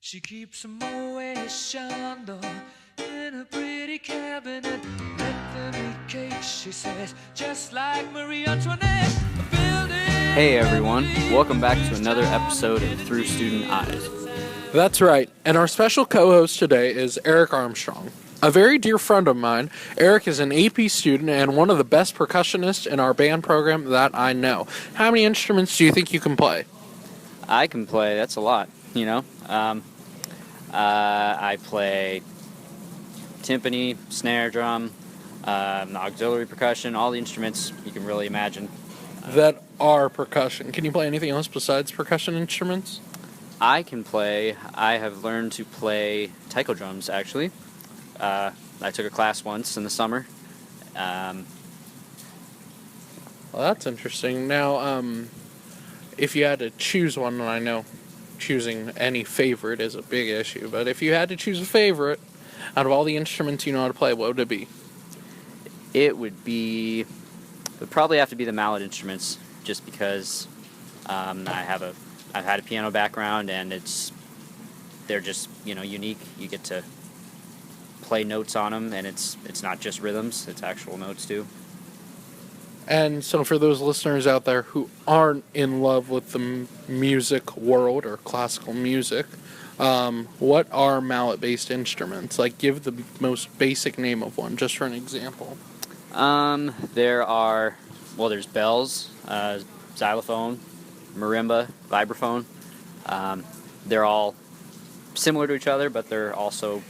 She keeps a Moet Chandon in a pretty cabinet. Let them eat cake, she says, just like Marie Antoinette. Hey everyone, welcome back to another episode of Through Student Eyes. That's right, and our special co-host today is Eric Armstrong. A very dear friend of mine. Eric is an AP student and one of the best percussionists in our band program that I know. How many instruments do you think you can play? I can play, that's a lot, you know. I play timpani, snare drum, auxiliary percussion, all the instruments you can really imagine. That are percussion. Can you play anything else besides percussion instruments? I have learned to play taiko drums, actually. I took a class once in the summer. Well, that's interesting. Now, if you had to choose one, and I know choosing any favorite is a big issue, but if you had to choose a favorite out of all the instruments you know how to play, what would it be? It would probably have to be the mallet instruments, just because I've had a piano background, and they're just, unique. You get to play notes on them, and it's not just rhythms, it's actual notes too. And so for those listeners out there who aren't in love with the music world or classical music, what are mallet-based instruments? Like, give the most basic name of one, just for an example. There's bells, xylophone, marimba, vibraphone. They're all similar to each other, but they're also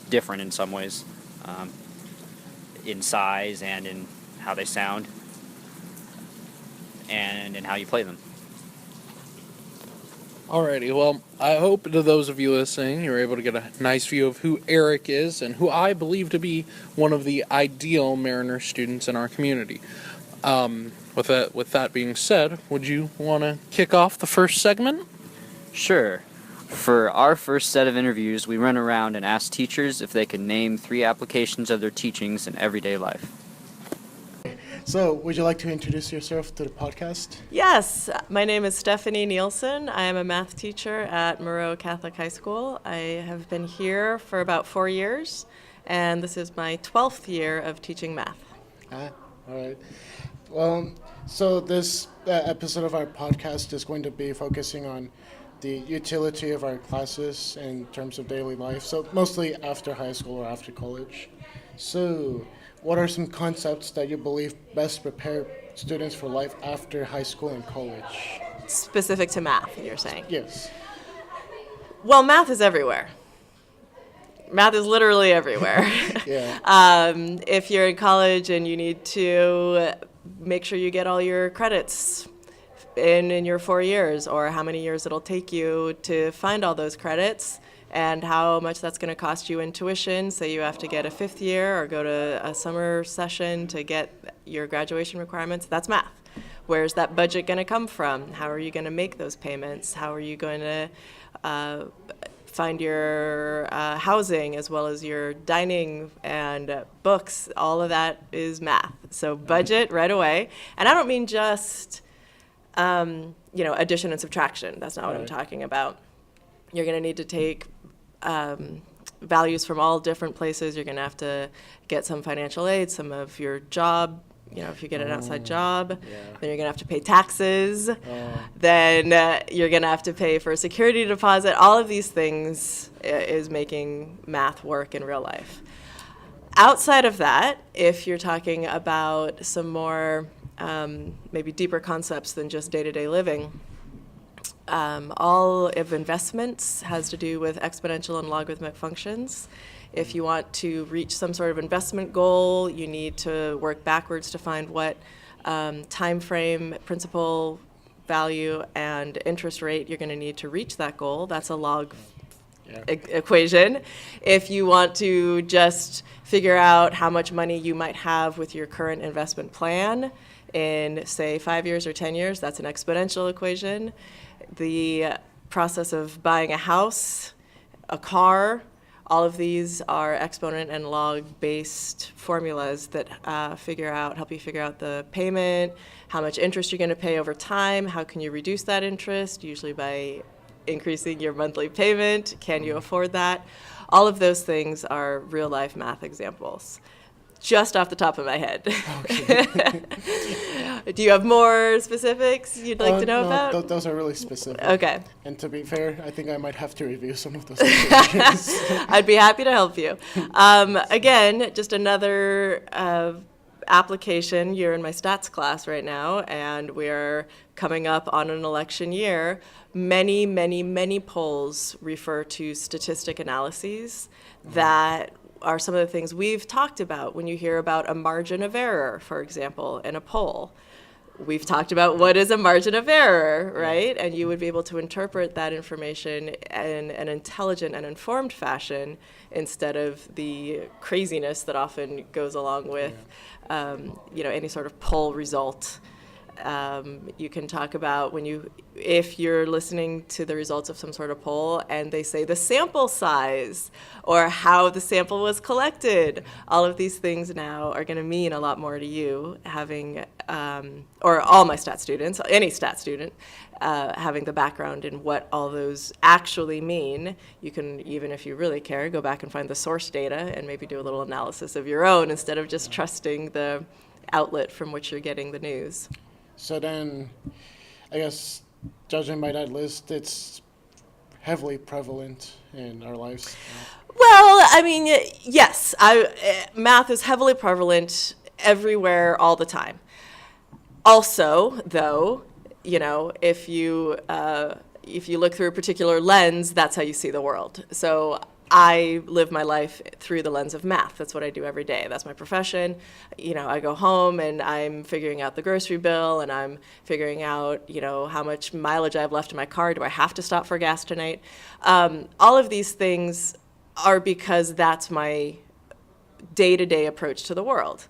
different in some ways, in size and in how they sound, and in how you play them. Alrighty, well, I hope to those of you listening, you're able to get a nice view of who Eric is and who I believe to be one of the ideal Mariner students in our community. With that being said, would you want to kick off the first segment? Sure. For our first set of interviews, we run around and ask teachers if they can name 3 applications of their teachings in everyday life. So, would you like to introduce yourself to the podcast? Yes, my name is Stephanie Nielsen. I am a math teacher at Moreau Catholic High School. I have been here for about 4 years, and this is my 12th year of teaching math. All right. Well, so this episode of our podcast is going to be focusing on the utility of our classes in terms of daily life, so mostly after high school or after college. So, what are some concepts that you believe best prepare students for life after high school and college? Specific to math, you're saying? Yes. Well, math is everywhere. Math is literally everywhere. Yeah. If you're in college and you need to make sure you get all your credits in your 4 years, or how many years it'll take you to find all those credits, and how much that's going to cost you in tuition. Say you have to get a 5th year or go to a summer session to get your graduation requirements. That's math. Where's that budget going to come from? How are you going to make those payments? How are you going to find your housing as well as your dining and books? All of that is math. So budget right away. And I don't mean just addition and subtraction. That's not what I'm talking about. You're going to need to take values from all different places. You're going to have to get some financial aid, some of your job. If you get an outside job, then you're going to have to pay taxes. Then you're going to have to pay for a security deposit. All of these things is making math work in real life. Outside of that, if you're talking about some more maybe deeper concepts than just day-to-day living, all of investments has to do with exponential and logarithmic functions. If you want to reach some sort of investment goal, you need to work backwards to find what time frame, principal value, and interest rate you're going to need to reach that goal. That's a log equation. If you want to just figure out how much money you might have with your current investment plan in, say, 5 years or 10 years, that's an exponential equation. The process of buying a house, a car, all of these are exponent and log-based formulas that help you figure out the payment, how much interest you're going to pay over time, how can you reduce that interest, usually by increasing your monthly payment? Can you afford that? All of those things are real life math examples, just off the top of my head. Okay. Do you have more specifics you'd like to know about? Those are really specific. Okay. And to be fair, I think I might have to review some of those informations. I'd be happy to help you. Again, just another application. You're in my stats class right now, and we're coming up on an election year. Many, many, many polls refer to statistic analyses that are some of the things we've talked about when you hear about a margin of error, for example, in a poll. We've talked about what is a margin of error, right? And you would be able to interpret that information in an intelligent and informed fashion instead of the craziness that often goes along with, any sort of poll result. You can talk about if you're listening to the results of some sort of poll and they say the sample size or how the sample was collected. All of these things now are going to mean a lot more to you having, or all my stat students, any stat student, having the background in what all those actually mean. You can, even if you really care, go back and find the source data and maybe do a little analysis of your own instead of just trusting the outlet from which you're getting the news. So then, I guess, judging by that list, it's heavily prevalent in our lives. Well, I mean, yes, math is heavily prevalent everywhere all the time. Also, though, if you look through a particular lens, that's how you see the world. So I live my life through the lens of math. That's what I do every day. That's my profession. I go home and I'm figuring out the grocery bill and I'm figuring out, how much mileage I have left in my car. Do I have to stop for gas tonight? All of these things are because that's my day-to-day approach to the world.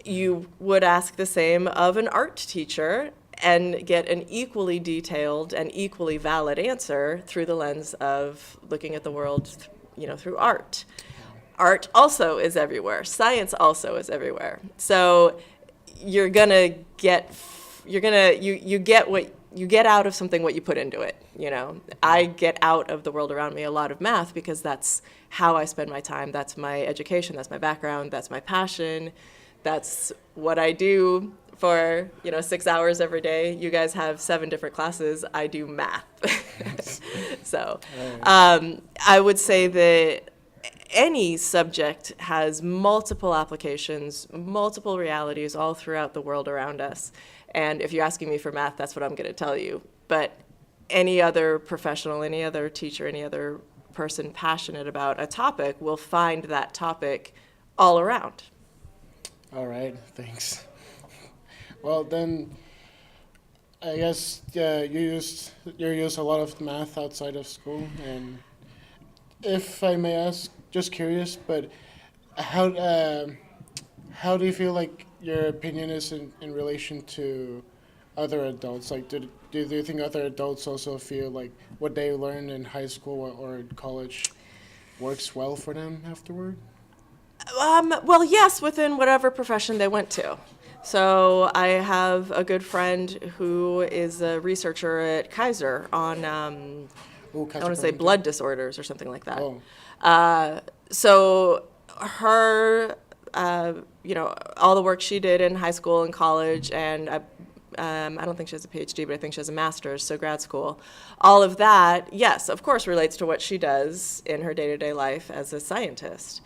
You would ask the same of an art teacher and get an equally detailed and equally valid answer through the lens of looking at the world through art. Art also is everywhere. Science also is everywhere. So you get what you get out of something what you put into it. I get out of the world around me a lot of math because that's how I spend my time. That's my education. That's my background. That's my passion. That's what I do for 6 hours every day. You guys have 7 different classes. I do math. So I would say that any subject has multiple applications, multiple realities all throughout the world around us. And if you're asking me for math, that's what I'm going to tell you. But any other professional, any other teacher, any other person passionate about a topic will find that topic all around. All right, thanks. Well, then, I guess you use a lot of math outside of school, and if I may ask, just curious, but how do you feel like your opinion is in relation to other adults? Like, do you think other adults also feel like what they learn in high school or in college works well for them afterward? Well, yes, within whatever profession they went to. So I have a good friend who is a researcher at Kaiser on, I want to say blood disorders or something like that. Oh. So her, all the work she did in high school and college, and I don't think she has a PhD, but I think she has a master's, so grad school. All of that, yes, of course, relates to what she does in her day-to-day life as a scientist.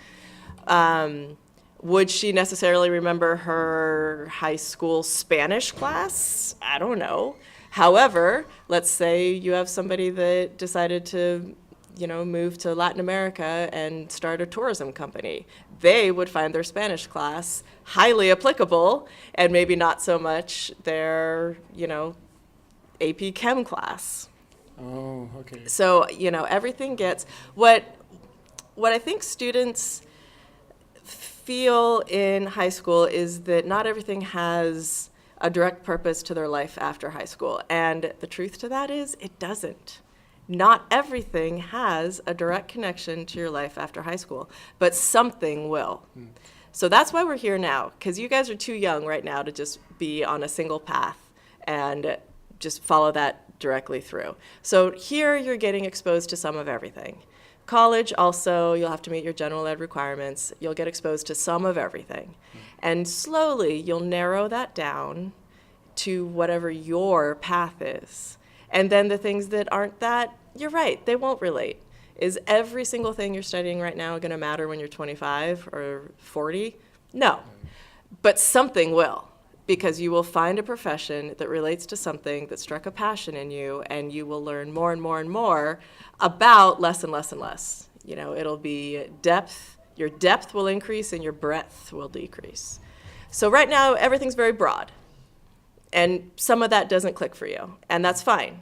Would she necessarily remember her high school Spanish class? I don't know. However, let's say you have somebody that decided to, move to Latin America and start a tourism company. They would find their Spanish class highly applicable and maybe not so much their, AP Chem class. Oh, okay. So, everything gets, what I think students feel in high school is that not everything has a direct purpose to their life after high school. And the truth to that is it doesn't. Not everything has a direct connection to your life after high school, but something will. So that's why we're here now, because you guys are too young right now to just be on a single path and just follow that directly through. So here you're getting exposed to some of everything. College also, you'll have to meet your general ed requirements. You'll get exposed to some of everything. And slowly you'll narrow that down to whatever your path is. And then the things that aren't that, you're right, they won't relate. Is every single thing you're studying right now going to matter when you're 25 or 40? No. But something will, because you will find a profession that relates to something that struck a passion in you, and you will learn more and more and more about less and less and less. You know, it'll be depth. Your depth will increase and your breadth will decrease. So right now, everything's very broad. And some of that doesn't click for you, and that's fine.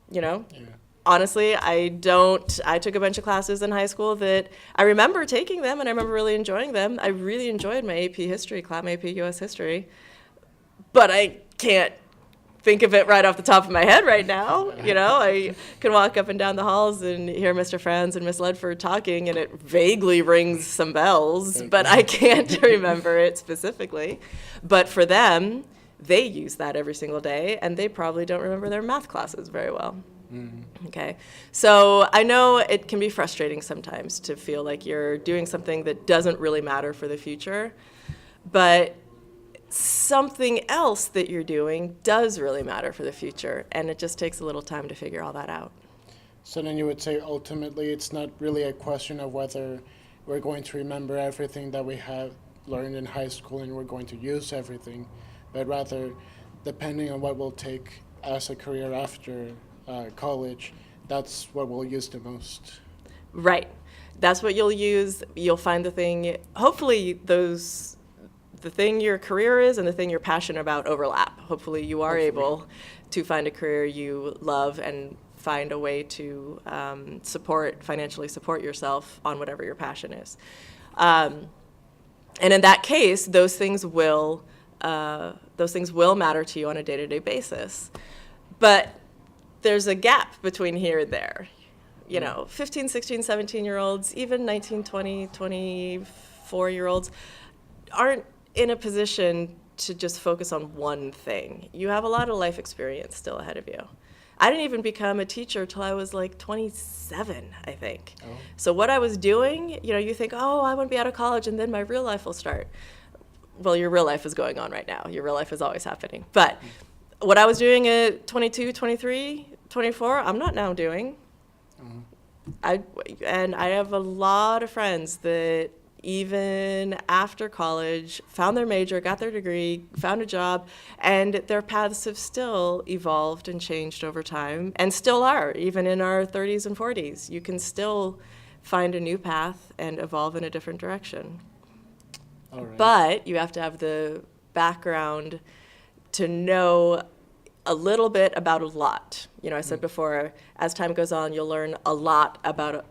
You know? Yeah. Honestly, I took a bunch of classes in high school that I remember taking them and I remember really enjoying them. I really enjoyed my AP history, my AP US history, but I can't think of it right off the top of my head right now. You know, I can walk up and down the halls and hear Mr. Franz and Miss Ledford talking and it vaguely rings some bells, but I can't remember it specifically. But for them, they use that every single day and they probably don't remember their math classes very well. Mm-hmm. Okay, so I know it can be frustrating sometimes to feel like you're doing something that doesn't really matter for the future, but something else that you're doing does really matter for the future, and it just takes a little time to figure all that out. So then you would say ultimately it's not really a question of whether we're going to remember everything that we have learned in high school and we're going to use everything, but rather depending on what we'll take as a career after college, that's what we'll use the most. Right. That's what you'll use. You'll find the thing, hopefully the thing your career is and the thing you're passionate about overlap. Hopefully you are able to find a career you love and find a way to financially support yourself on whatever your passion is. And in that case, those things will matter to you on a day-to-day basis. But there's a gap between here and there. You know, 15, 16, 17-year-olds, even 19, 20, 24-year-olds aren't in a position to just focus on one thing. You have a lot of life experience still ahead of you. I didn't even become a teacher till I was like 27, I think. Oh. So what I was doing, you know, you think, oh, I want to be out of college and then my real life will start. Well, your real life is going on right now. Your real life is always happening. But what I was doing at 22, 23, 24, I'm not now doing. Mm-hmm. I have a lot of friends that even after college found their major, got their degree, found a job, and their paths have still evolved and changed over time, and still are, even in our 30s and 40s. You can still find a new path and evolve in a different direction. All right. But you have to have the background to know a little bit about a lot. You know, I said before, as time goes on, you'll learn a lot about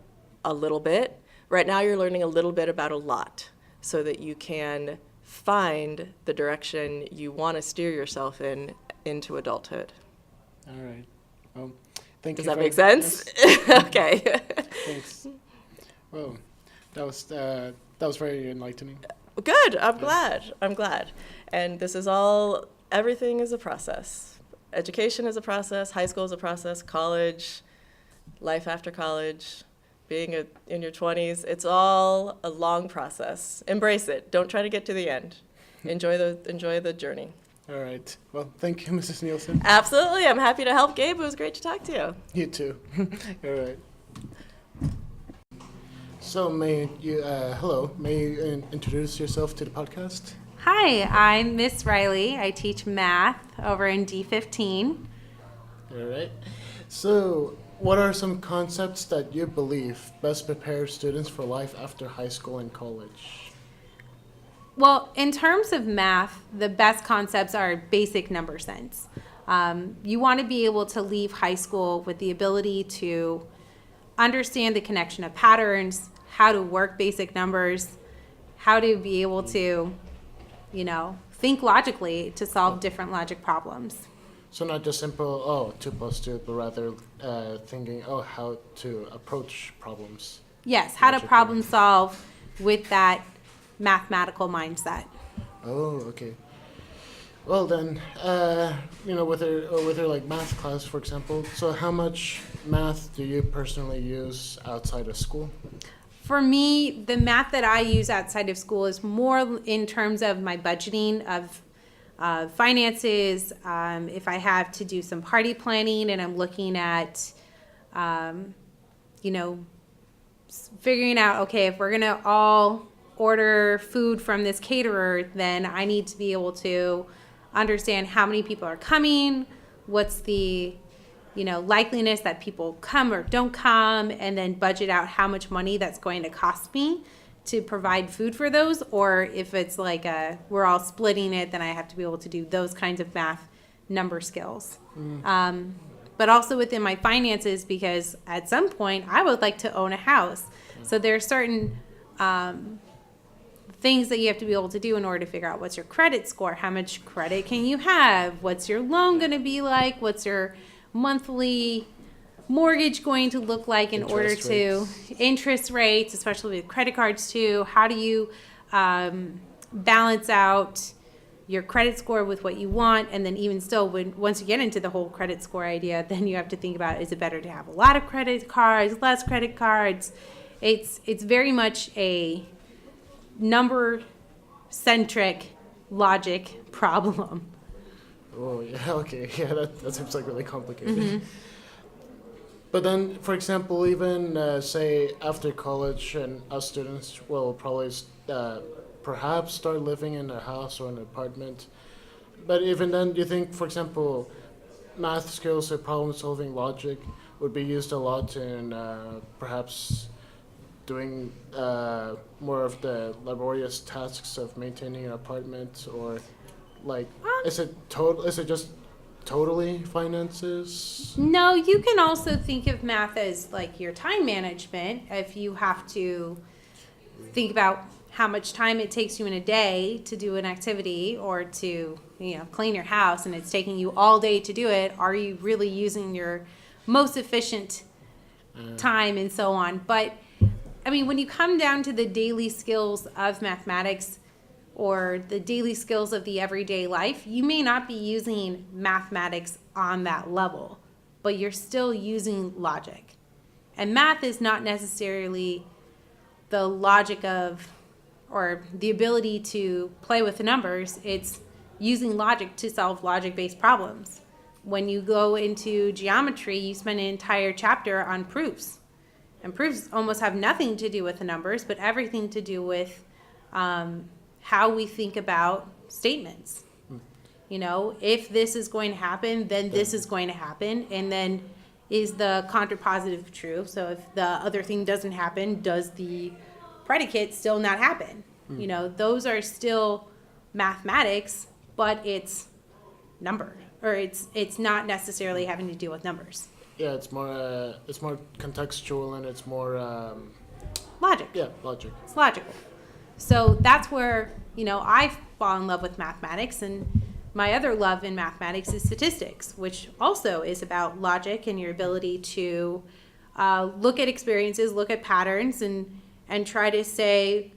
a little bit. Right now, you're learning a little bit about a lot so that you can find the direction you want to steer yourself into adulthood. All right. Well, thank you. Does that make sense? Yes. Okay. Thanks. Well, that was very enlightening. Good. I'm glad. And this is all, everything is a process. Education is a process, high school is a process, college, life after college, being in your 20s, it's all a long process. Embrace it. Don't try to get to the end. Enjoy the journey. All right. Well, thank you, Mrs. Nielsen. Absolutely. I'm happy to help, Gabe. It was great to talk to you. You too. All right. So may you introduce yourself to the podcast? Hi, I'm Miss Riley. I teach math over in D15. All right. So what are some concepts that you believe best prepare students for life after high school and college? Well, in terms of math, the best concepts are basic number sense. You want to be able to leave high school with the ability to understand the connection of patterns, how to work basic numbers, how to be able to think logically to solve different logic problems. So not just simple, 2 + 2, but rather thinking, how to approach problems. Yes, how to problem solve with that mathematical mindset. Oh, okay. Well then, with her like math class, for example. So how much math do you personally use outside of school? For me, the math that I use outside of school is more in terms of my budgeting of finances. If I have to do some party planning and I'm looking at, figuring out, okay, if we're going to all order food from this caterer, then I need to be able to understand how many people are coming, what's the likeliness that people come or don't come, and then budget out how much money that's going to cost me to provide food for those. Or if it's like we're all splitting it, then I have to be able to do those kinds of math number skills. But also within my finances, because at some point I would like to own a house. So there are certain things that you have to be able to do in order to figure out what's your credit score, how much credit can you have, what's your loan going to be like, what's your monthly mortgage going to look like in order to interest rates, especially with credit cards too. How do you balance out your credit score with what you want? And then even still, once you get into the whole credit score idea, then you have to think about, is it better to have a lot of credit cards, less credit cards? It's very much a number centric logic problem. Oh, yeah, okay. Yeah, that seems like really complicated. But then, for example, even say after college, and us students will probably perhaps start living in a house or an apartment. But even then, do you think, for example, math skills or problem-solving logic would be used a lot in perhaps doing more of the laborious tasks of maintaining an apartment, or like is it just totally finances? No, you can also think of math as like your time management. If you have to think about how much time it takes you in a day to do an activity, or to clean your house, and it's taking you all day to do it, are you really using your most efficient time, and so on. But I mean, when you come down to the daily skills of mathematics, or the daily skills of the everyday life, you may not be using mathematics on that level, but you're still using logic. And math is not necessarily the logic of, or the ability to play with the numbers. It's using logic to solve logic-based problems. When you go into geometry, you spend an entire chapter on proofs. And proofs almost have nothing to do with the numbers, but everything to do with how we think about statements. If this is going to happen, then this is going to happen. And then is the contrapositive true? So if the other thing doesn't happen, does the predicate still not happen? Those are still mathematics, but it's number, or it's not necessarily having to deal with numbers. Yeah, it's more contextual, and it's more Logic. Yeah, logic. It's logical. So that's where, I fall in love with mathematics, and my other love in mathematics is statistics, which also is about logic and your ability to look at experiences, look at patterns, and try to say,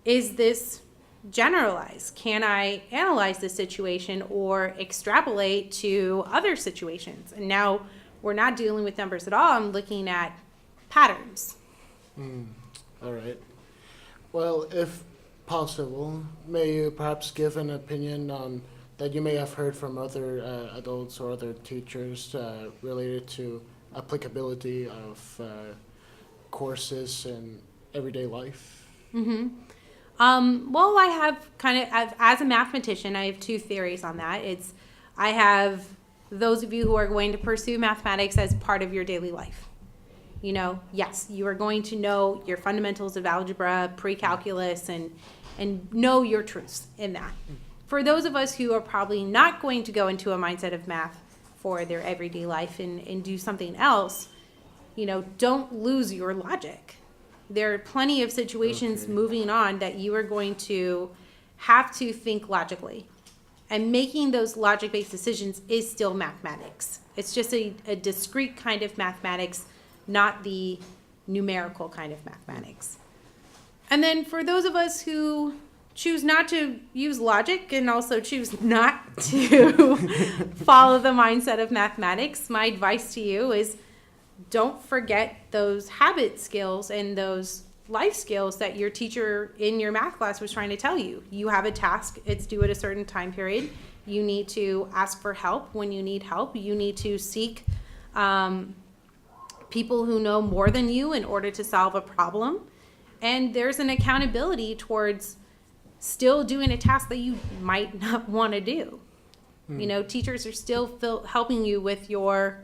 is this generalized? Can I analyze this situation or extrapolate to other situations? And now we're not dealing with numbers at all. I'm looking at patterns. All right. Well, if possible, may you perhaps give an opinion on that you may have heard from other adults or other teachers related to applicability of courses in everyday life? Well, I have as a mathematician, I have two theories on that. I have those of you who are going to pursue mathematics as part of your daily life. Yes, you are going to know your fundamentals of algebra, pre-calculus, and know your truths in that. For those of us who are probably not going to go into a mindset of math for their everyday life and do something else, don't lose your logic. There are plenty of situations moving on that you are going to have to think logically. And making those logic-based decisions is still mathematics. It's just a discrete kind of mathematics, not the numerical kind of mathematics. And then for those of us who choose not to use logic and also choose not to follow the mindset of mathematics, my advice to you is don't forget those habit skills and those life skills that your teacher in your math class was trying to tell you. You have a task, it's due at a certain time period. You need to ask for help when you need help. You need to seek people who know more than you in order to solve a problem. And there's an accountability towards still doing a task that you might not want to do. You know, teachers are still helping you with your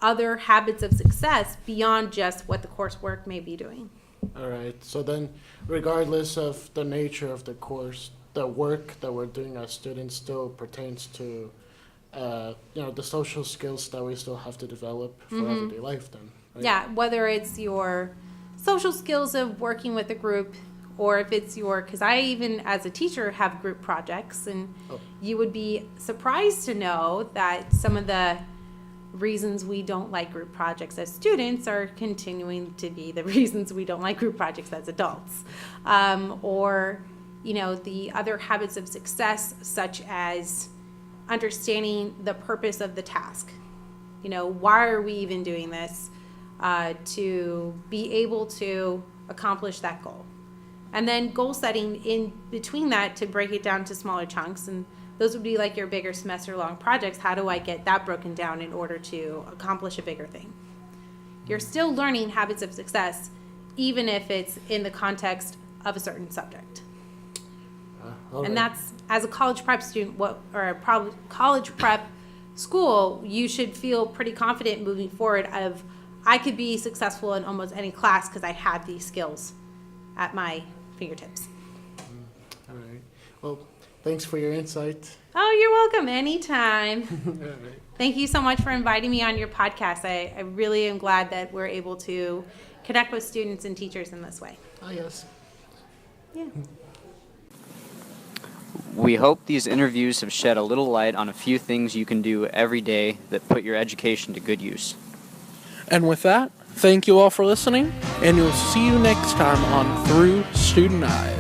other habits of success beyond just what the coursework may be doing. All right. So then, regardless of the nature of the course, the work that we're doing as students still pertains to, the social skills that we still have to develop for everyday life then. Right? Yeah, whether it's your social skills of working with a group, or if it's because I even as a teacher have group projects, and you would be surprised to know that some of the reasons we don't like group projects as students are continuing to be the reasons we don't like group projects as adults. Or, the other habits of success, such as understanding the purpose of the task. Why are we even doing this? To be able to accomplish that goal. And then goal setting in between that to break it down to smaller chunks. And those would be like your bigger semester long projects. How do I get that broken down in order to accomplish a bigger thing? You're still learning habits of success, even if it's in the context of a certain subject. And that's, as a college prep student, college prep school, you should feel pretty confident moving forward of, I could be successful in almost any class because I have these skills at my fingertips. All right. Well, thanks for your insight. Oh, you're welcome. Anytime. All right. Thank you so much for inviting me on your podcast. I really am glad that we're able to connect with students and teachers in this way. Ah, yes. Yeah. We hope these interviews have shed a little light on a few things you can do every day that put your education to good use. And with that, thank you all for listening, and we'll see you next time on Through Student Eyes.